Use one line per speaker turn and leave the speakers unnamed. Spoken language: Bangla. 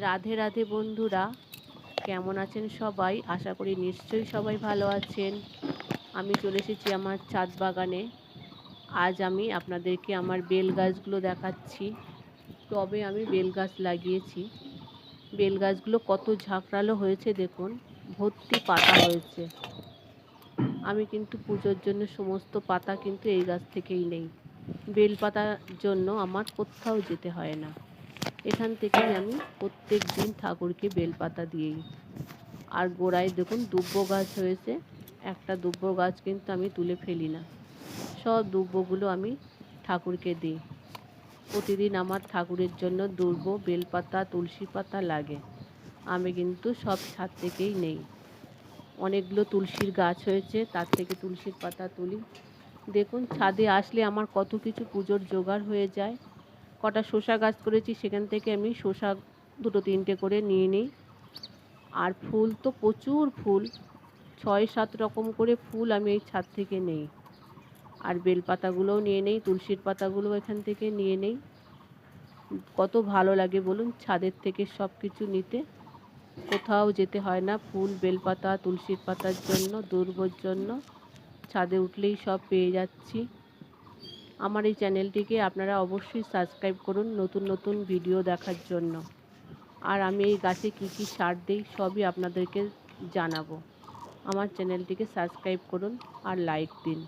রাধে রাধে বন্ধুরা, কেমন আছেন সবাই? আশা করি নিশ্চয়ই সবাই ভালো আছেন। আমি চলে এসেছি আমার ছাদ বাগানে। আজ আমি আপনাদেরকে আমার বেল গাছগুলো দেখাচ্ছি। টবে আমি বেল গাছ লাগিয়েছি। বেল গাছগুলো কত ঝাঁকড়ালো হয়েছে দেখুন, ভর্তি পাতা হয়েছে। আমি কিন্তু পুজোর জন্য সমস্ত পাতা কিন্তু এই গাছ থেকেই নেই। বেল পাতার জন্য আমার কোথাও যেতে হয় না। এখান থেকেই আমি প্রত্যেক দিন ঠাকুরকে বেলপাতা দিই। আর গোড়ায় দেখুন দুব্ব গাছ হয়েছে। একটা দুব্ব গাছ কিন্তু আমি তুলে ফেলি না, সব দুব্বগুলো আমি ঠাকুরকে দিই। প্রতিদিন আমার ঠাকুরের জন্য দুব্ব, বেলপাতা, তুলসী পাতা লাগে। আমি কিন্তু সব ছাদ থেকেই নেই। অনেকগুলো তুলসীর গাছ হয়েছে, তার থেকে তুলসীর পাতা তুলি। দেখুন ছাদে আসলে আমার কত কিছু পুজোর জোগাড় হয়ে যায়। কটা শসা গাছ করেছি, সেখান থেকে আমি শসা দুটো তিনটে করে নিয়ে নিই। আর ফুল তো প্রচুর ফুল, 6-7 রকম করে ফুল আমি এই ছাদ থেকে নেই। আর বেলপাতাগুলোও নিয়ে নেই, তুলসীর পাতাগুলোও এখান থেকে নিয়ে নেই। কত ভালো লাগে বলুন ছাদের থেকে সব কিছু নিতে। কোথাও যেতে হয় না ফুল, বেলপাতা, তুলসীর পাতার জন্য, দুর্বার জন্য। ছাদে উঠলেই সব পেয়ে যাচ্ছি। আমার এই চ্যানেলটিকে আপনারা অবশ্যই সাবস্ক্রাইব করুন নতুন নতুন ভিডিও দেখার জন্য। আর আমি এই গাছে কি কি সার দিই সবই আপনাদেরকে জানাবো। আমার চ্যানেলটিকে সাবস্ক্রাইব করুন আর লাইক দিন।